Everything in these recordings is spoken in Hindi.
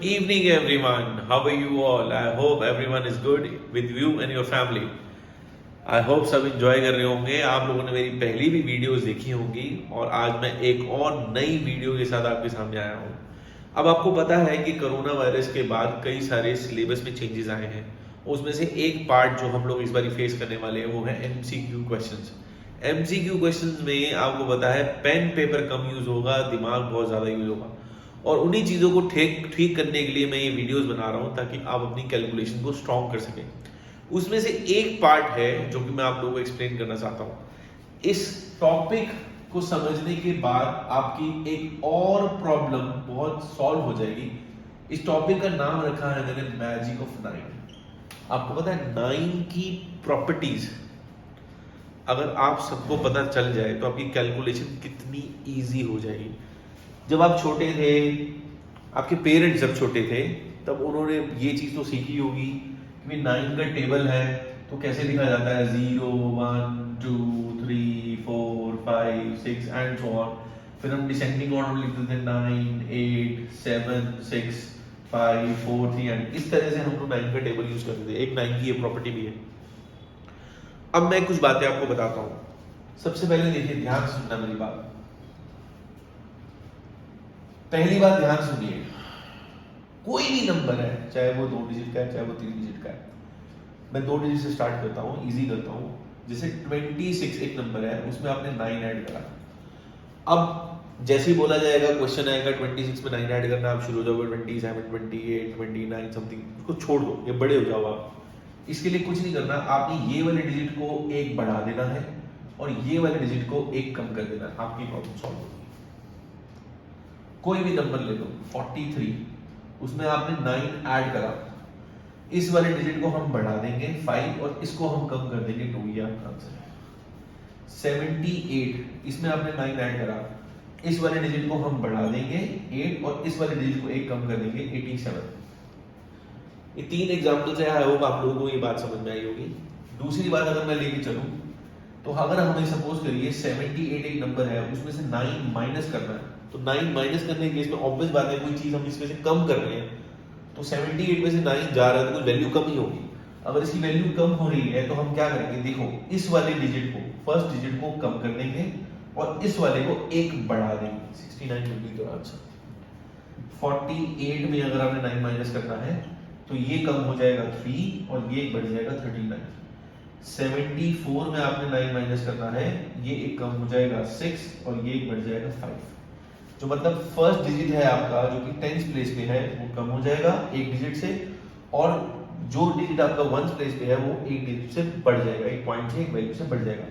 Evening everyone, how are you all? I hope everyone is good with you and your family. I hope सब enjoy कर रहे होंगे। आप लोगों ने मेरी पहली भी वीडियोस देखी होंगी और आज मैं एक और नई वीडियो के साथ आपके सामने आया हूँ। अब आपको पता है कि कोरोना वायरस के बाद कई सारे सिलेबस में चेंजेस आए हैं। उसमें से एक पार्ट जो हम लोग इस बार फेस करने वाले हैं वो है MCQ क्वेश्चंस। MCQ क्वेश्चंस में आपको पता है पेन पेपर कम यूज होगा, दिमाग बहुत ज़्यादा यूज होगा और उन्हीं चीज़ों को ठीक ठीक करने के लिए मैं ये वीडियोस बना रहा हूँ ताकि आप अपनी कैलकुलेशन को स्ट्रॉन्ग कर सकें। उसमें से एक पार्ट है जो कि मैं आप लोगों को एक्सप्लेन करना चाहता हूँ। इस टॉपिक को समझने के बाद आपकी एक और प्रॉब्लम बहुत सॉल्व हो जाएगी। इस टॉपिक का नाम रखा है मैंने मैजिक ऑफ 9। आपको पता है 9 की प्रॉपर्टीज अगर आप सबको पता चल जाए तो आपकी कैलकुलेशन कितनी इजी हो जाएगी। जब आप छोटे थे, आपके पेरेंट्स जब छोटे थे तब उन्होंने ये चीज़ तो सीखी होगी कि 9 का टेबल है तो कैसे लिखा जाता है 0 1 2 3 4 5 6 एंड सो ऑन। फिर हम डिसेंडिंग ऑर्डर में लिखते थे 9 8 7 6 5 4 3 एंड इस तरह से हम लोग 9 का टेबल यूज करते थे। एक 9 की ये प्रॉपर्टी भी है। अब मैं कुछ बातें आपको बताता हूँ। सबसे पहले देखिए, ध्यान से सुनना मेरी बात। पहली बात ध्यान सुनिए, कोई भी नंबर है, चाहे वो 2 डिजिट का है चाहे वो 3 डिजिट का है। मैं 2 डिजिट से स्टार्ट करता हूँ, इजी करता हूँ। जैसे 26 एक नंबर है, उसमें आपने 9 ऐड करा। अब जैसे ही बोला जाएगा, क्वेश्चन आएगा 26 में 9 ऐड करना, आप शुरू हो जाओगे 27 28 29 समथिंग, उसको छोड़ दो, ये बड़े हो जाओ आप। इसके लिए कुछ नहीं करना, आपने ये वाले डिजिट को एक बढ़ा देना है और ये वाले डिजिट को एक कम कर देना है, आपकी प्रॉब्लम सॉल्व होगी। कोई भी नंबर ले लो 43, उसमें आपने 9 ऐड करा, इस वाले डिजिट को हम बढ़ा देंगे 5 और इसको हम कम कर देंगे 2, ये आपका आंसर है। 78, इसमें आपने 9 ऐड करा, इस वाले डिजिट को हम बढ़ा देंगे 8 और इस वाले डिजिट को एक कम कर देंगे 87। ये 3 एग्जाम्पल से आई होप आप लोगों को ये बात समझ में आई होगी। दूसरी बात अगर मैं लेके चलूं तो अगर हमें सपोज करिए 78 एक नंबर है, उसमें से 9 माइनस करना है, तो 9 माइनस करने के केस में ऑब्वियस बात है कोई चीज हम इसमें से कम कर रहे हैं, तो 78 में से 9 जा रहा है तो कुछ वैल्यू कम ही होगी। अगर इसकी वैल्यू कम हो रही है तो हम क्या करेंगे, देखो इस वाले डिजिट को, फर्स्ट डिजिट को कम कर देंगे और इस वाले को एक बढ़ा देंगे। 69 will be the answer। 48 में अगर आपने 9 माइनस करना है तो ये कम हो जाएगा 3 और ये बढ़ जाएगा 39। 74 में आपने 9 माइनस करना है, ये एक कम हो जाएगा 6 और ये एक बढ़ जाएगा 5। जो मतलब फर्स्ट डिजिट है आपका जो कि 10th प्लेस पे है वो कम हो जाएगा एक डिजिट से, और जो डिजिट आपका 1st प्लेस पे है वो एक डिजिट से बढ़ जाएगा, एक पॉइंट से, एक वैल्यू से बढ़ जाएगा।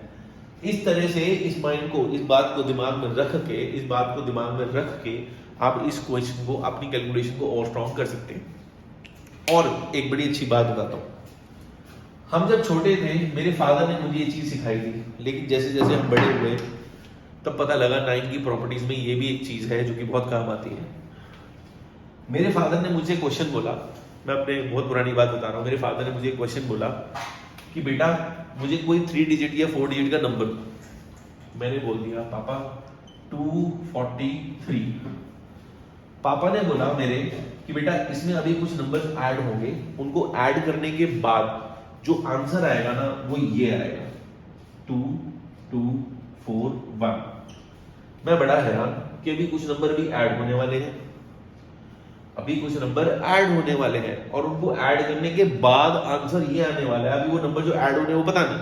इस तरह से इस माइंड को, इस बात को दिमाग में रख के, इस बात को दिमाग में रख के आप इस क्वेश्चन को, अपनी कैलकुलेशन को और स्ट्रॉन्ग कर सकते हैं। और एक बड़ी अच्छी बात बताता हूँ, हम जब छोटे थे मेरे फादर ने मुझे ये चीज सिखाई थी, लेकिन जैसे जैसे हम बड़े हुए तब पता लगा 9 की प्रॉपर्टीज में ये भी एक चीज है जो कि बहुत काम आती है। मेरे फादर ने मुझे क्वेश्चन बोला, मैं अपने बहुत पुरानी बात बता रहा हूँ, मेरे फादर ने मुझे क्वेश्चन बोला कि बेटा मुझे कोई 3 डिजिट या 4 डिजिट का नंबर। मैंने बोल दिया पापा 243। पापा ने बोला मेरे कि बेटा इसमें अभी कुछ नंबर्स ऐड होंगे, उनको ऐड करने के बाद जो आंसर आएगा ना वो ये आएगा 2 2 4 1। मैं बड़ा हैरान कि अभी कुछ नंबर भी ऐड होने वाले हैं, अभी कुछ नंबर ऐड होने वाले हैं और उनको ऐड करने के बाद आंसर ये आने वाला है। अभी वो नंबर जो ऐड होने वो पता नहीं।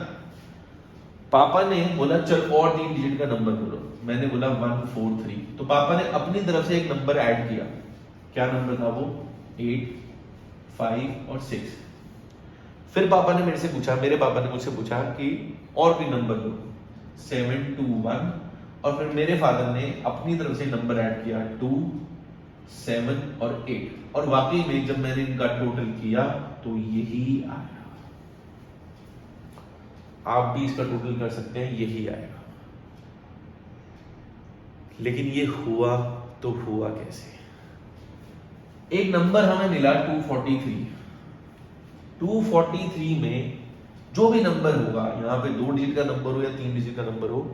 पापा ने बोला चल और 3 डिजिट का नंबर बोलो, मैंने बोला 143। तो पापा ने अपनी तरफ से एक नंबर ऐड किया, क्या नंबर था वो, 8 5 और 6। फिर पापा ने मेरे से पूछा, मेरे पापा ने मुझसे पूछा कि और कोई नंबर दो, 7 2 1। और फिर मेरे फादर ने अपनी तरफ से नंबर ऐड किया 2 7 और 8, और वाकई में जब मैंने इनका टोटल किया तो यही आया। आप भी इसका टोटल कर सकते हैं, यही आएगा। लेकिन ये हुआ तो हुआ कैसे? एक नंबर हमें मिला 243। 243 में जो भी नंबर होगा, यहाँ पे 2 डिजिट का नंबर हो या 3 डिजिट का नंबर हो,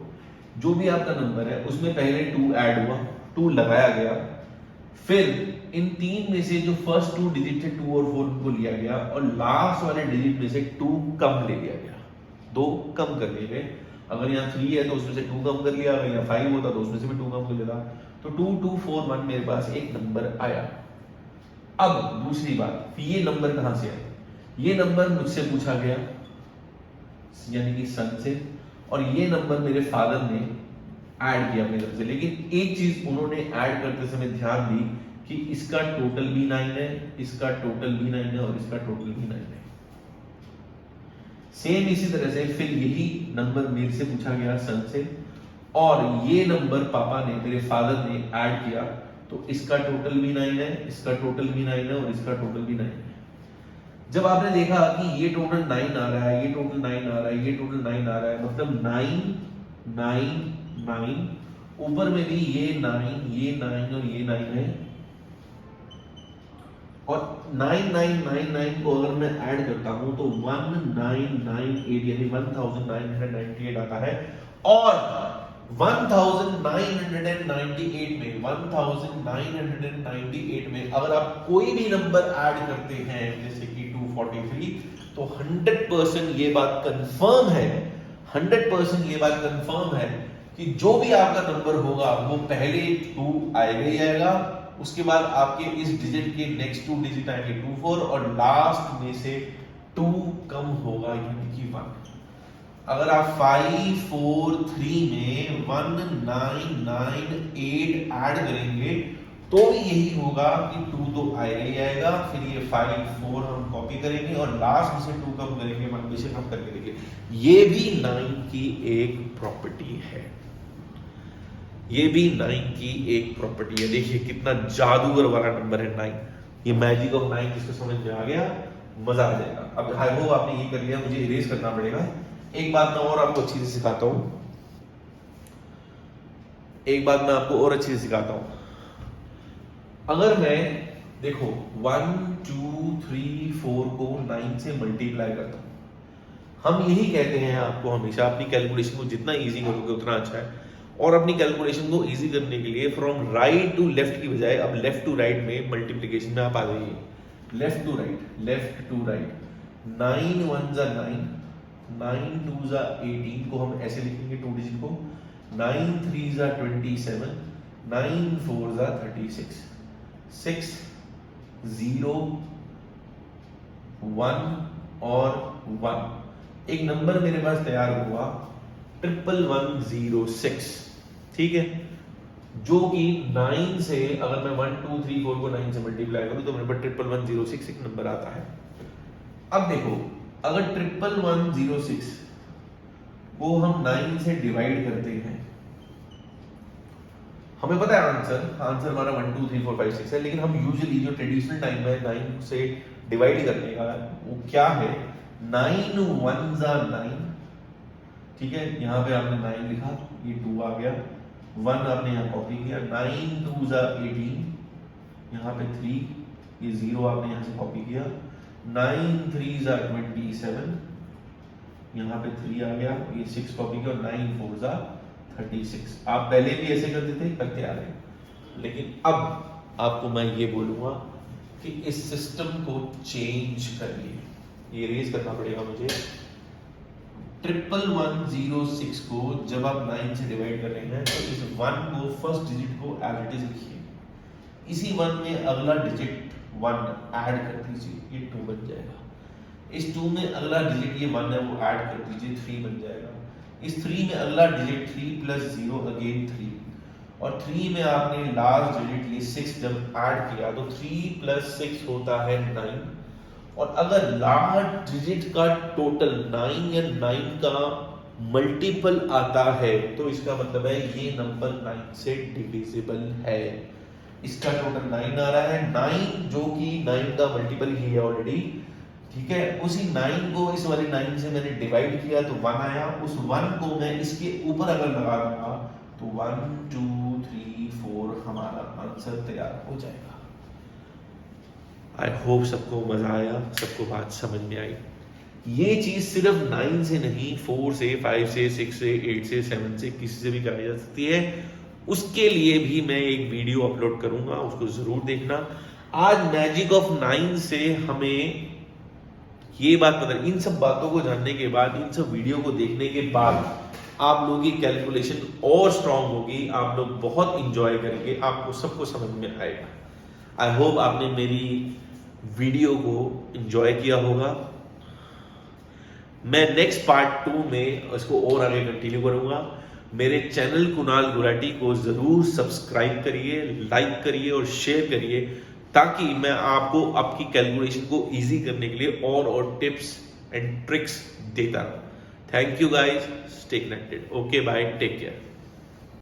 जो भी आपका नंबर है उसमें पहले 2 ऐड हुआ, 2 लगाया गया, फिर इन तीन में से जो फर्स्ट 2 डिजिट थे 2 और 4 को लिया गया और लास्ट वाले डिजिट में से 2 कम ले लिया गया, 2 कम कर लिए गए। अगर यहाँ 3 है तो उसमें से 2 कम कर लिया, अगर यहाँ 5 होता तो उसमें से भी 2 कम कर लेता। तो 2 2 4 1 मेरे पास एक नंबर आया। अब दूसरी बात, ये नंबर कहां से आया? ये नंबर मुझसे पूछा गया यानी कि सन से, और ये नंबर मेरे फादर ने ऐड किया अपनी तरफ से। लेकिन एक चीज उन्होंने ऐड करते समय ध्यान दी कि इसका टोटल भी 9 है, इसका टोटल भी 9 है और इसका टोटल भी 9 है। सेम इसी तरह से फिर यही नंबर मेरे से पूछा गया सन से, और ये नंबर पापा ने, मेरे फादर ने ऐड किया, तो इसका टोटल भी 9 है, इसका टोटल भी 9 है और इसका टोटल भी 9 है। जब आपने देखा कि ये टोटल 9 आ रहा है, ये टोटल 9 आ रहा है, ये टोटल 9 आ रहा है, मतलब 9 9 9, ऊपर में भी ये 9, ये 9 और ये 9 है, और 9999 को अगर मैं ऐड करता हूं तो 1998 यानी 1998 आता है। और 1998 में अगर आप कोई भी नंबर ऐड करते हैं जैसे कि 243, तो 100% ये बात कंफर्म है, 100% ये बात कंफर्म है कि जो भी आपका नंबर होगा वो पहले 2 आएगा ही आएगा, उसके बाद आपके इस डिजिट के नेक्स्ट 2 डिजिट आएंगे 2 4 और लास्ट में से 2 कम होगा यानी कि 1। अगर आप 5 4 3 में 1998 ऐड करेंगे तो भी यही होगा कि 2 तो आएगा ही आएगा, फिर ये 5 4 हम कॉपी करेंगे और लास्ट में से 2 कम करेंगे, 1 में से कम करके देखेंगे। ये भी 9 की एक प्रॉपर्टी है, ये भी 9 की एक प्रॉपर्टी है। देखिए कितना जादूगर वाला नंबर है 9। ये मैजिक ऑफ 9 जिसको समझ में आ गया मजा आ जाएगा। अब आई होप आपने ये कर लिया, मुझे इरेज करना पड़ेगा। एक बात मैं और आपको अच्छी से सिखाता हूं, एक बात मैं आपको और अच्छी से सिखाता हूं। अगर मैं देखो 1 2 3 4 को 9 से मल्टीप्लाई करता हूं, हम यही कहते हैं आपको हमेशा, अपनी कैलकुलेशन को जितना इजी करोगे उतना अच्छा है। और अपनी कैलकुलेशन को इजी करने के लिए फ्रॉम राइट टू लेफ्ट की बजाय अब लेफ्ट टू राइट में मल्टीप्लिकेशन में आप आ जाइए। Left to right, left to right. 9 1 जा 9, 9 2 जा 18 को हम ऐसे लिखेंगे 2 डिजिट को, 9 3 जा 27, 9 4 जा 36, 6 0 1 और 1। एक नंबर मेरे पास तैयार हुआ 1106, ठीक है, जो कि 9 से अगर मैं 1 2 3 4 को 9 से मल्टीप्लाई करूं तो मेरे पास 1106 एक नंबर आता है। अब देखो अगर 1106 को हम 9 से डिवाइड करते हैं, हमें पता है आंसर हमारा 1 2 3 4 5 6 है, लेकिन हम यूजुअली जो ट्रेडिशनल टाइम में 9 से डिवाइड करने का वो क्या है, 9 1 जा 9, ठीक है, यहाँ पे आपने 9 लिखा, ये 2 आ गया, 1 आपने यहाँ कॉपी किया, 9 2 जा 18, यहाँ पे 3, ये 0 आपने यहाँ से कॉपी किया, 9 3 जा 27, यहाँ पे 3 आ गया, ये 6 कॉपी किया, और 9 4 जा 36। आप पहले भी ऐसे करते थे, करते आ रहे हैं, लेकिन अब आपको मैं ये बोलूंगा कि इस सिस्टम को चेंज करिए। ये रेज करना पड़ेगा मुझे। 1106 को जब आप 9 से डिवाइड कर रहे हैं तो इस 1 को फर्स्ट डिजिट को एज इट इज लिखिए, इसी 1 में अगला डिजिट 1 ऐड कर दीजिए, ये 2 बन जाएगा। इस 2 में अगला डिजिट ये 1 है वो ऐड कर दीजिए, 3 बन जाएगा। इस 3 में अगला डिजिट 3 प्लस 0 अगेन 3, और 3 में आपने लास्ट डिजिट ये 6 जब ऐड किया तो 3 प्लस 6 होता है 9, और अगर लास्ट डिजिट का टोटल 9 या 9 का मल्टीपल आता है तो इसका मतलब है ये नंबर 9 से डिविजिबल है। इसका टोटल 9 आ रहा है, 9 जो कि 9 का मल्टीपल ही है ऑलरेडी, ठीक है, उसी 9 को इस वाले 9 से मैंने डिवाइड किया तो 1 आया, उस 1 को मैं इसके ऊपर अगर लगा दूंगा तो 1 2 3 4 हमारा आंसर तैयार हो जाएगा। आई होप सबको मजा आया, सबको बात समझ में आई। ये चीज सिर्फ 9 से नहीं, 4 से 5 से 6 से 8 से 7 से किसी से भी कराई जा सकती है। उसके लिए भी मैं एक वीडियो अपलोड करूंगा, उसको जरूर देखना। आज मैजिक ऑफ 9 से हमें ये बात पता, इन सब बातों को जानने के बाद, इन सब वीडियो को देखने के बाद आप लोगों की कैलकुलेशन और स्ट्रांग होगी, आप लोग बहुत इंजॉय करेंगे, आपको सबको समझ में आएगा। आई होप आपने मेरी वीडियो को इंजॉय किया होगा। मैं नेक्स्ट पार्ट 2 में इसको और आगे कंटिन्यू करूंगा। मेरे चैनल कुणाल गुराटी को जरूर सब्सक्राइब करिए, लाइक करिए और शेयर करिए, ताकि मैं आपको आपकी कैलकुलेशन को इजी करने के लिए और टिप्स एंड ट्रिक्स देता रहूं। Thank you guys, stay connected. Okay bye, take care.